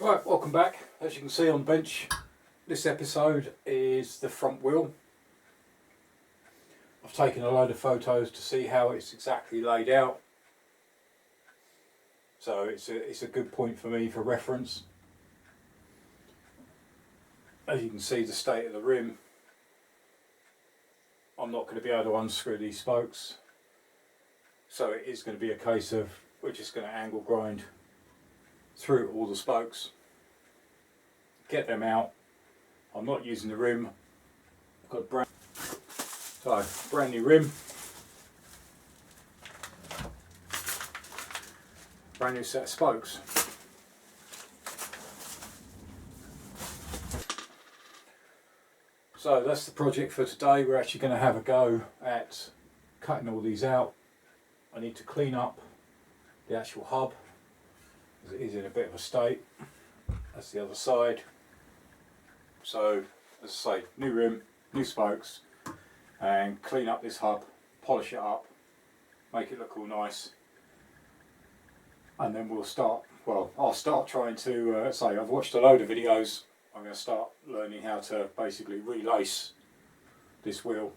Right, welcome back. As you can see on the bench, this episode is the front wheel. I've taken a load of photos to see how it's exactly laid out. So it's a good point for me for reference. As you can see, the state of the rim, I'm not going to be able to unscrew these spokes. So it is going to be a case of we're just going to angle grind through all the spokes, get them out. I'm not using the rim. I've got brand new rim, brand new set of spokes. So that's the project for today. We're actually going to have a go at cutting all these out. I need to clean up the actual hub, as it is in a bit of a state. That's the other side. So, as I say, new rim, new spokes, and clean up this hub, polish it up, make it look all nice, and then we'll start, well, I'll start trying to, say, I've watched a load of videos. I'm going to start learning how to basically relace this wheel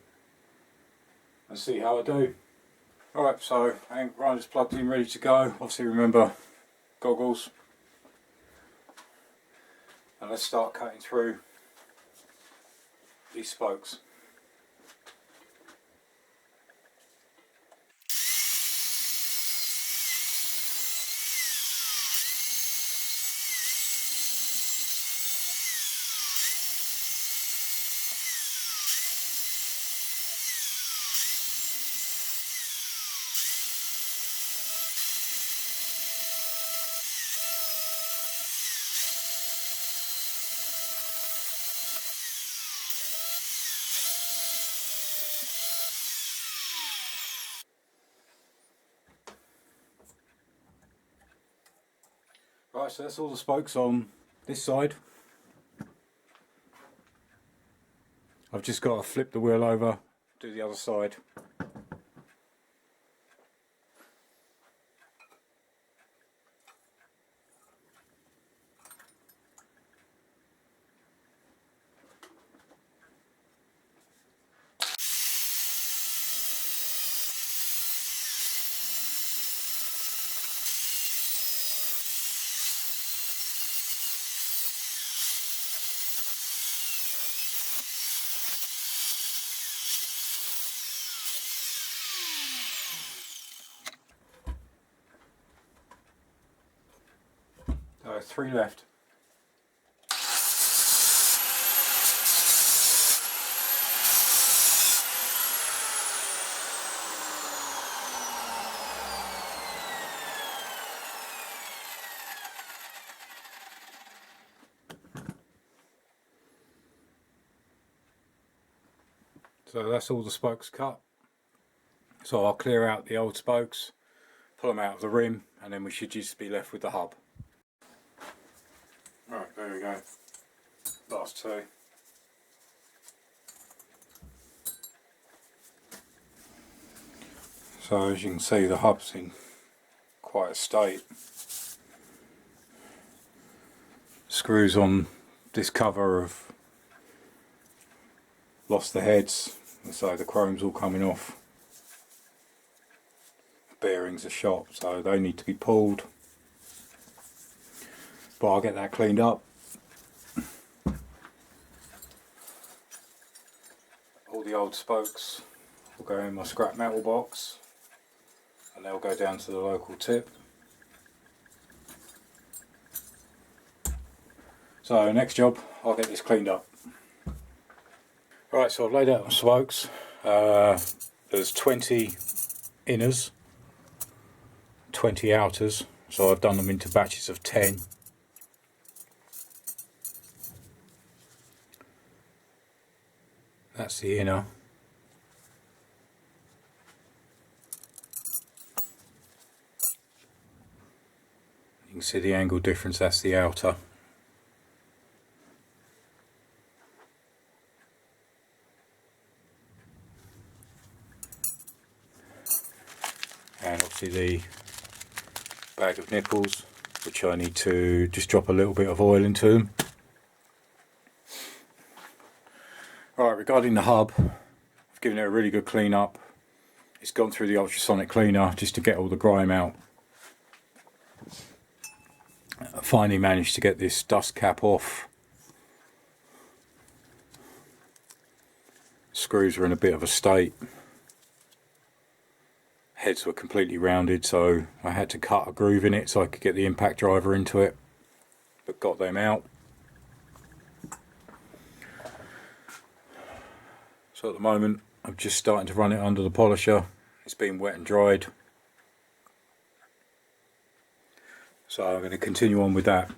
and see how I do. Alright, so angle grinder's plugged in, ready to go. Obviously remember, goggles. And let's start cutting through these spokes. Right, so that's all the spokes on this side. I've just got to flip the wheel over, do the other side. So 3 left. So that's all the spokes cut. So I'll clear out the old spokes, pull them out of the rim, and then we should just be left with the hub. Right, there we go. Last 2. So as you can see, the hub's in quite a state. Screws on this cover have lost the heads, and so the chrome's all coming off. Bearings are shot, so they need to be pulled. But I'll get that cleaned up. All the old spokes will go in my scrap metal box, and they'll go down to the local tip. So next job, I'll get this cleaned up. Right, so I've laid out my spokes. There's 20 inners, 20 outers, so I've done them into batches of 10. That's the inner. You can see the angle difference, that's the outer. And obviously the bag of nipples which I need to just drop a little bit of oil into them. Right, regarding the hub, I've given it a really good clean up. It's gone through the ultrasonic cleaner just to get all the grime out. I finally managed to get this dust cap off. Screws were in a bit of a state. Heads were completely rounded, so I had to cut a groove in it so I could get the impact driver into it, but got them out. So at the moment I'm just starting to run it under the polisher. It's been wet and dried, so I'm going to continue on with that.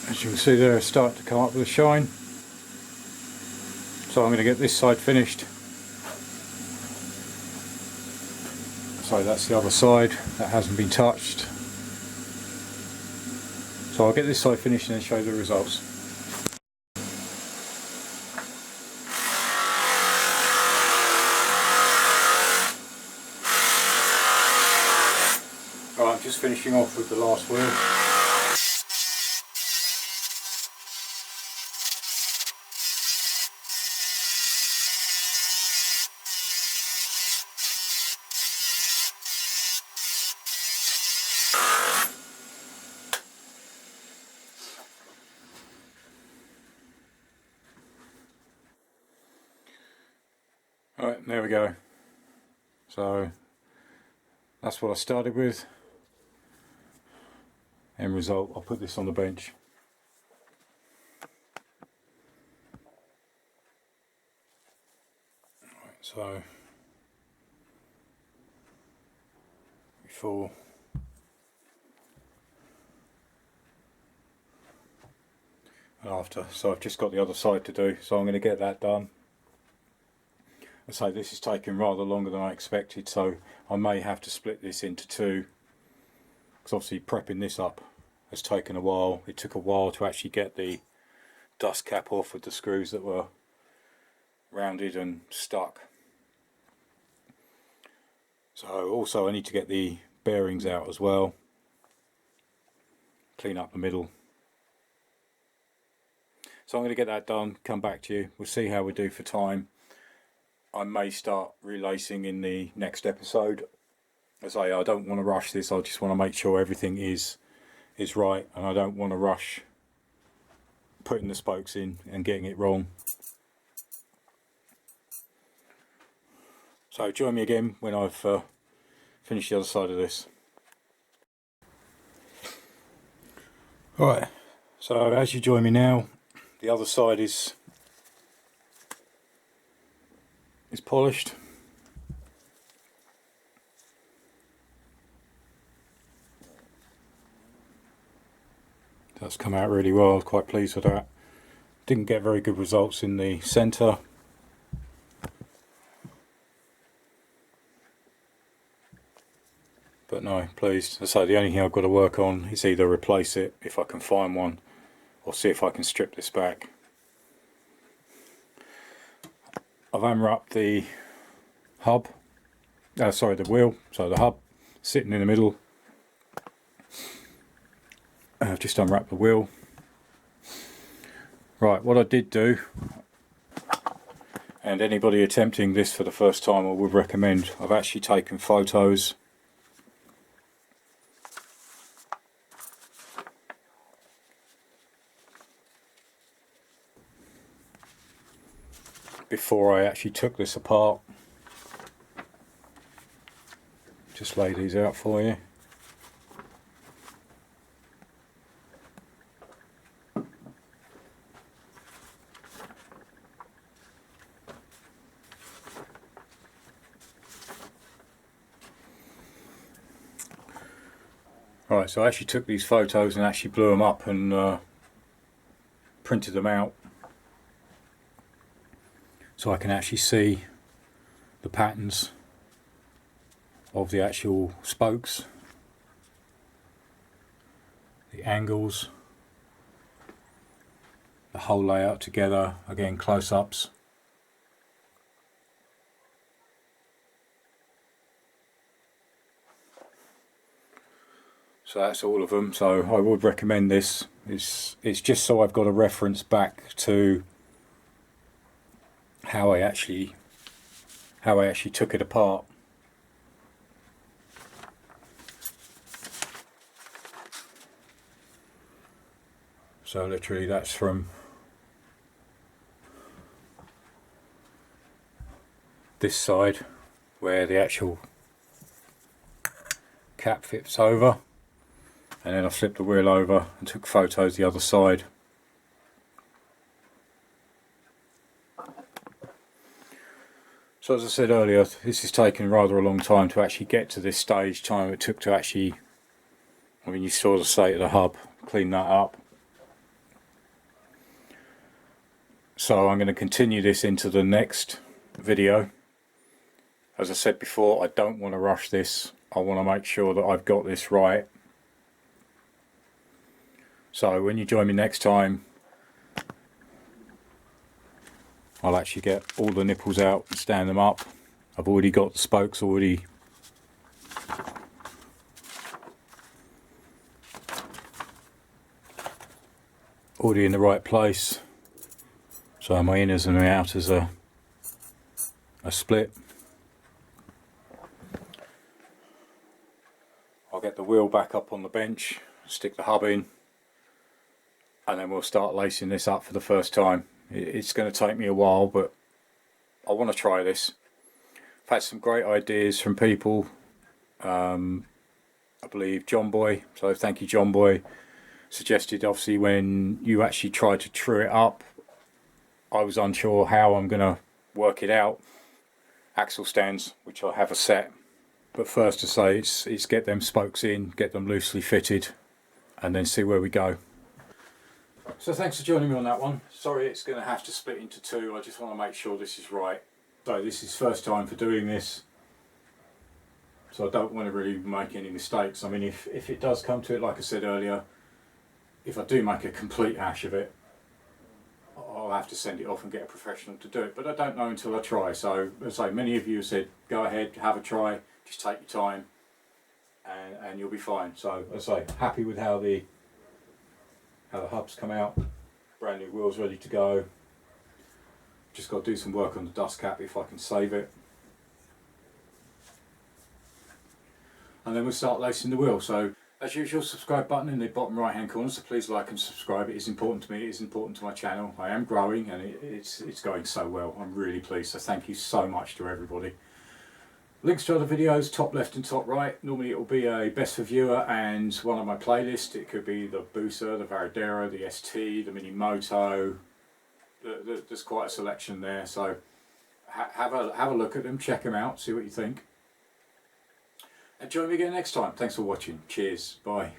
As you can see there, it's starting to come up with a shine. So I'm going to get this side finished. So that's the other side that hasn't been touched. So I'll get this side finished and then show you the results. Alright, I'm just finishing off with the last wheel. Alright, there we go. So that's what I started with. End result, I'll put this on the bench. Right, so before and after. So I've just got the other side to do, so I'm going to get that done. So this is taking rather longer than I expected, so I may have to split this into two, because obviously prepping this up has taken a while. It took a while to actually get the dust cap off with the screws that were rounded and stuck. So also I need to get the bearings out as well, clean up the middle. So I'm going to get that done, come back to you, we'll see how we do for time. I may start relacing in the next episode. As I don't want to rush this, I just want to make sure everything is right, and I don't want to rush putting the spokes in and getting it wrong. So join me again when I've finished the other side of this. Right, so as you join me now, the other side is polished. That's come out really well, I was quite pleased with that. Didn't get very good results in the centre. But no, pleased. As I say, the only thing I've got to work on is either replace it if I can find one, or see if I can strip this back. I've unwrapped the hub, the wheel, so the hub sitting in the middle. I've just unwrapped the wheel. Right, what I did do, and anybody attempting this for the first time I would recommend, I've actually taken photos before I actually took this apart. Just lay these out for you. Right, so I actually took these photos and actually blew them up and printed them out so I can actually see the patterns of the actual spokes, the angles, the whole layout together, again close-ups. So that's all of them. So I would recommend this. It's just so I've got a reference back to how I actually took it apart. So literally that's from this side where the actual cap fits over, and then I flipped the wheel over and took photos the other side. So as I said earlier, this has taken rather a long time to actually get to this stage. Time it took to actually, I mean, you saw the state of the hub, clean that up. So I'm going to continue this into the next video. As I said before, I don't want to rush this. I want to make sure that I've got this right. So when you join me next time, I'll actually get all the nipples out and stand them up. I've already got the spokes already in the right place. So my inners and my outers are split. I'll get the wheel back up on the bench, stick the hub in, and then we'll start lacing this up for the first time. It's going to take me a while, but I want to try this. I've had some great ideas from people. I believe John Boy, so thank you John Boy, suggested obviously when you actually try to true it up, I was unsure how I'm going to work it out. Axle stands, which I have a set, but first to say it's get them spokes in, get them loosely fitted, and then see where we go. So thanks for joining me on that one. Sorry it's going to have to split into two. I just want to make sure this is right. So this is first time for doing this, so I don't want to really make any mistakes. I mean, if it does come to it, like I said earlier, if I do make a complete hash of it, I'll have to send it off and get a professional to do it, but I don't know until I try. So as I say, many of you have said go ahead, have a try, just take your time and you'll be fine. So as I say, happy with how the hubs come out. Brand new wheels ready to go. Just got to do some work on the dust cap if I can save it, and then we'll start lacing the wheel. So as usual, subscribe button in the bottom right hand corner, so please like and subscribe. It is important to me, it is important to my channel. I am growing and it's going so well. I'm really pleased, so thank you so much to everybody. Links to other videos, top left and top right. Normally it will be a best for viewer and one of my playlists. It could be the Busa, the Varadero, the ST, the Mini Moto. There's quite a selection there, so have a look at them, check them out, see what you think. And join me again next time. Thanks for watching. Cheers. Bye.